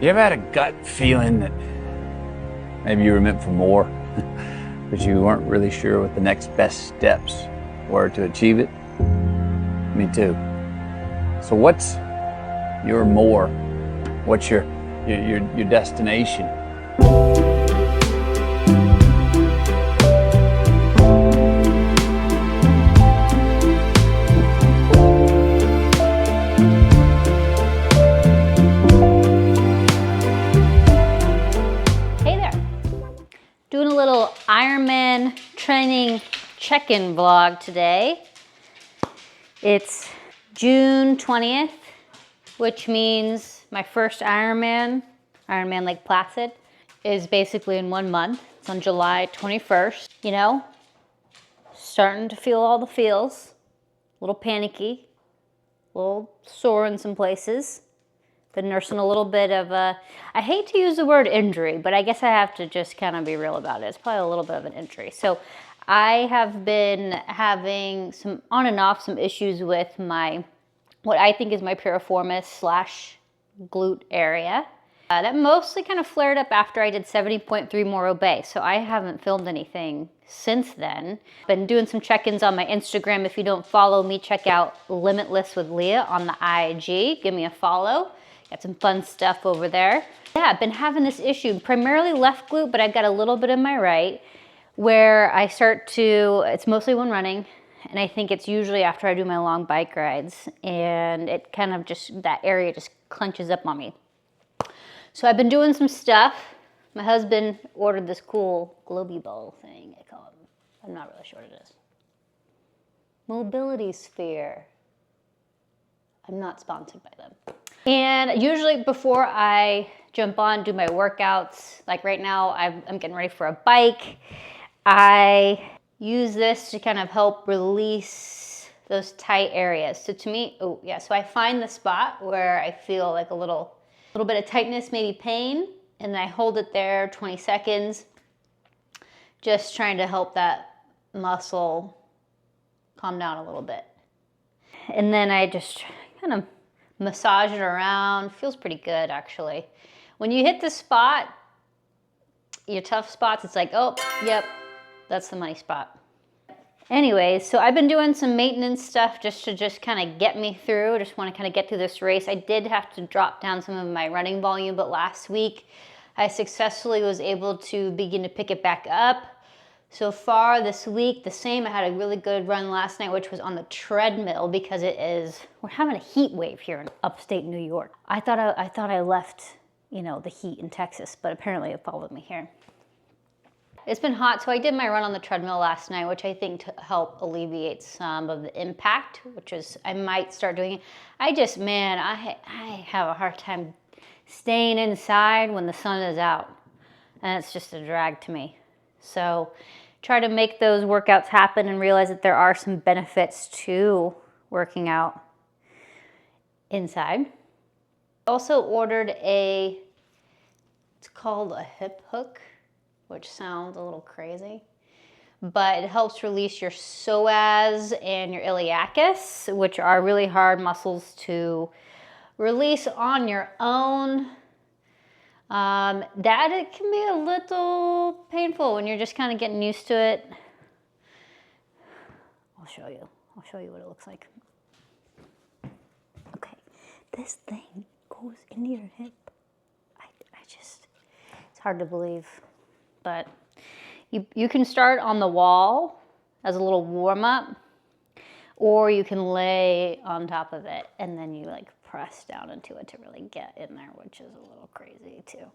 You ever had a gut feeling that maybe you were meant for more, but you weren't really sure what the next best steps were to achieve it? Me too. So what's your more? What's your destination? Doing a little Ironman training check-in vlog today. It's June 20th, which means my first Ironman Lake Placid, is basically in 1 month. It's on July 21st. You know, starting to feel all the feels. A little panicky, a little sore in some places. Been nursing a little bit of a, I hate to use the word injury, but I guess I have to just kind of be real about it. It's probably a little bit of an injury. So I have been having some on and off some issues with my, what I think is my piriformis / glute area. That mostly kind of flared up after I did 70.3 Morro Bay. So I haven't filmed anything since then. Been doing some check-ins on my Instagram. If you don't follow me, check out Limitless with Leah on the IG. Give me a follow. Got some fun stuff over there. Yeah, I've been having this issue, primarily left glute, but I've got a little bit in my right, where I start to, it's mostly when running, and I think it's usually after I do my long bike rides, and it kind of just, that area just clenches up on me. So I've been doing some stuff. My husband ordered this cool globy ball thing, I call it. I'm not really sure what it is. Mobility Sphere. I'm not sponsored by them. And usually before I jump on, do my workouts, like right now I'm getting ready for a bike, I use this to kind of help release those tight areas. So to me, oh yeah, so I find the spot where I feel like a little bit of tightness, maybe pain, and then I hold it there 20 seconds, just trying to help that muscle calm down a little bit. And then I just kind of massage it around. Feels pretty good, actually. When you hit the spot, your tough spots, it's like, oh, yep, that's the money spot. Anyways, so I've been doing some maintenance stuff just to kind of get me through. I just want to kind of get through this race. I did have to drop down some of my running volume, but last week I successfully was able to begin to pick it back up. So far this week, the same. I had a really good run last night, which was on the treadmill because we're having a heat wave here in upstate New York. I thought I left, you know, the heat in Texas, but apparently it followed me here. It's been hot, so I did my run on the treadmill last night, which I think to help alleviate some of the impact, which is, I might start doing it. I have a hard time staying inside when the sun is out, and it's just a drag to me. So try to make those workouts happen and realize that there are some benefits to working out inside. I also ordered it's called a hip hook, which sounds a little crazy, but it helps release your psoas and your iliacus, which are really hard muscles to release on your own. That it can be a little painful when you're just kind of getting used to it. I'll show you what it looks like. Okay, this thing goes into your hip. It's hard to believe, but you can start on the wall as a little warm up, or you can lay on top of it and then you like press down into it to really get in there, which is a little crazy too.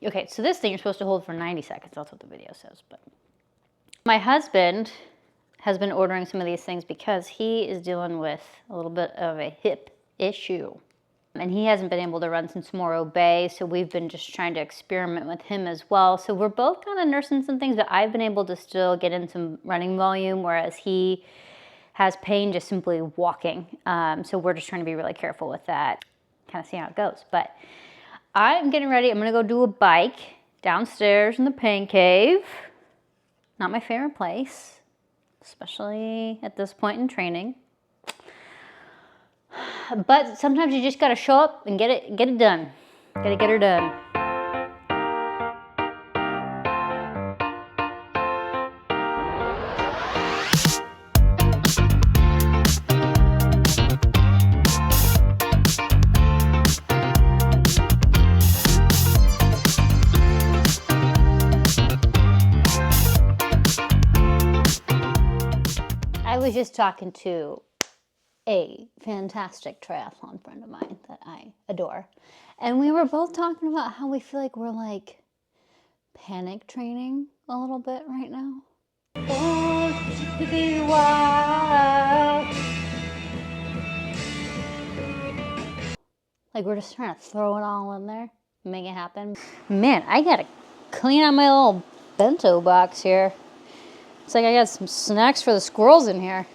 Okay, so this thing you're supposed to hold for 90 seconds. That's what the video says. But my husband has been ordering some of these things because he is dealing with a little bit of a hip issue. And he hasn't been able to run since Morro Bay, so we've been just trying to experiment with him as well. So we're both kind of nursing some things, but I've been able to still get in some running volume, whereas he has pain just simply walking. So we're just trying to be really careful with that, kind of see how it goes. But I'm getting ready. I'm gonna go do a bike downstairs in the pain cave. Not my favorite place, especially at this point in training. But sometimes you just gotta show up and get it done. Gotta get her done. I was just talking to a fantastic triathlon friend of mine that I adore. And we were both talking about how we feel like we're like panic training a little bit right now. To be wild. Like we're just trying to throw it all in there, make it happen. Man, I gotta clean out my little bento box here. It's like I got some snacks for the squirrels in here.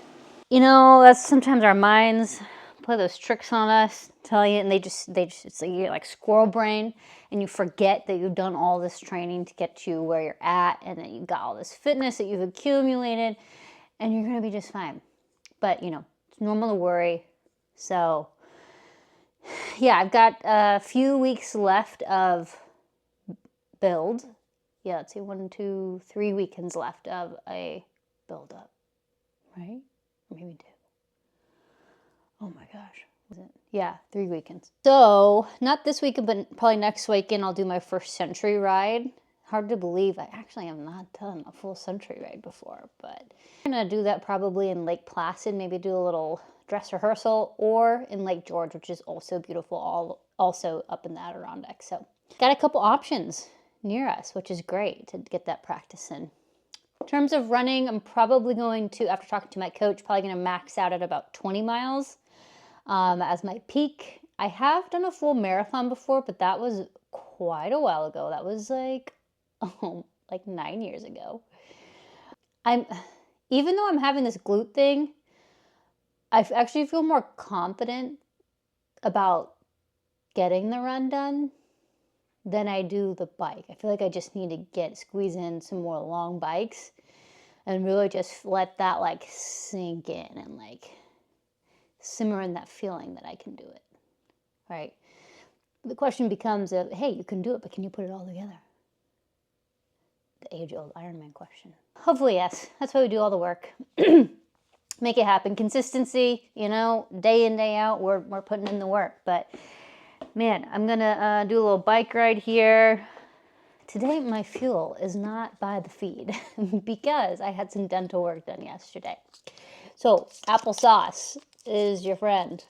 You know, that's sometimes our minds play those tricks on us, tell you, and they just it's like you get like squirrel brain, and you forget that you've done all this training to get you where you're at, and that you've got all this fitness that you've accumulated, and you're gonna be just fine. But you know, it's normal to worry. So yeah, I've got a few weeks left of build. Yeah, let's see, 1, 2, 3 weekends left of a build up, right? Maybe 2. Oh my gosh. Was it? Yeah, 3 weekends. So, not this weekend, but probably next weekend, I'll do my first century ride. Hard to believe, I actually have not done a full century ride before, but I'm gonna do that probably in Lake Placid, maybe do a little dress rehearsal, or in Lake George, which is also beautiful, also up in the Adirondacks. So, got a couple options near us, which is great to get that practice in. In terms of running, I'm probably going to, after talking to my coach, probably going to max out at about 20 miles as my peak. I have done a full marathon before, but that was quite a while ago. That was like 9 years ago. Even though I'm having this glute thing, I actually feel more confident about getting the run done than I do the bike. I feel like I just need to squeeze in some more long bikes and really just let that like sink in and like simmer in that feeling that I can do it, right? The question becomes of, hey, you can do it, but can you put it all together? The age-old Ironman question. Hopefully, yes. That's why we do all the work. Make it happen. Consistency, you know, day in, day out, we're putting in the work. But man, I'm gonna do a little bike ride here. Today, my fuel is not by the feed because I had some dental work done yesterday. So, applesauce is your friend.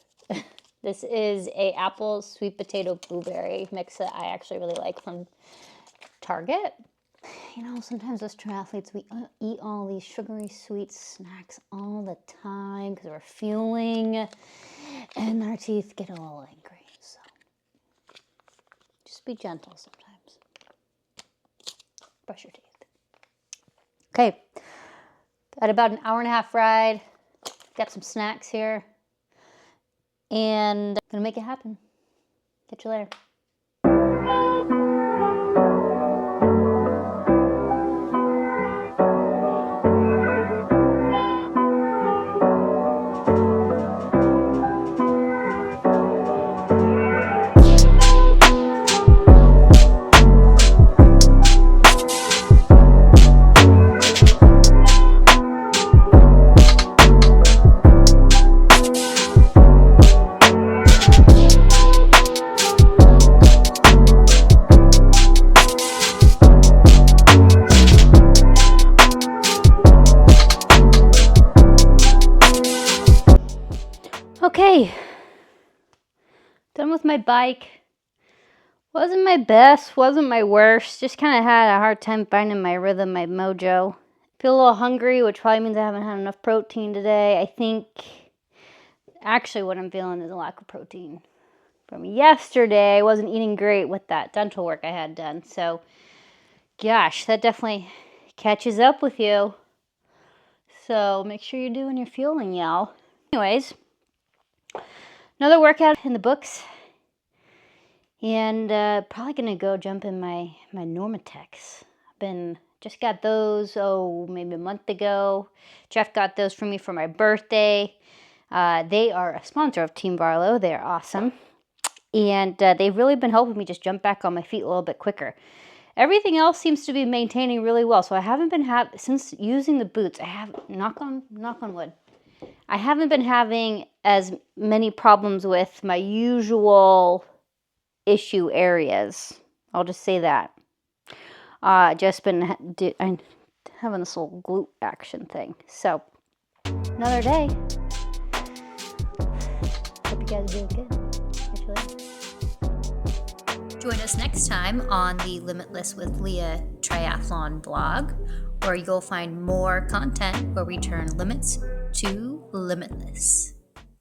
This is a apple, sweet potato, blueberry mix that I actually really like from Target. You know, sometimes us triathletes, we eat all these sugary sweet snacks all the time because we're fueling and our teeth get a little angry. So, just be gentle sometimes. Brush your teeth. Okay, got about an hour and a half ride. Got some snacks here. And I'm gonna make it happen. Catch you later. Okay, done with my bike. Wasn't my best, wasn't my worst. Just kind of had a hard time finding my rhythm, my mojo. Feel a little hungry, which probably means I haven't had enough protein today. I think actually what I'm feeling is a lack of protein. From yesterday, I wasn't eating great with that dental work I had done. So, gosh, that definitely catches up with you. So make sure you're doing your fueling, y'all. Anyways, another workout in the books. And probably going to go jump in my Normatecs. Just got those, maybe a month ago. Jeff got those for me for my birthday. They are a sponsor of Team Barlow. They are awesome. And they've really been helping me just jump back on my feet a little bit quicker. Everything else seems to be maintaining really well. So I haven't been since using the boots, I have, knock on wood, I haven't been having as many problems with my usual issue areas. I'll just say that. Just been I'm having this little glute action thing. So another day. Hope you guys are doing good. Join us next time on the Limitless with Leah Triathlon blog, where you'll find more content where we turn limits to limitless.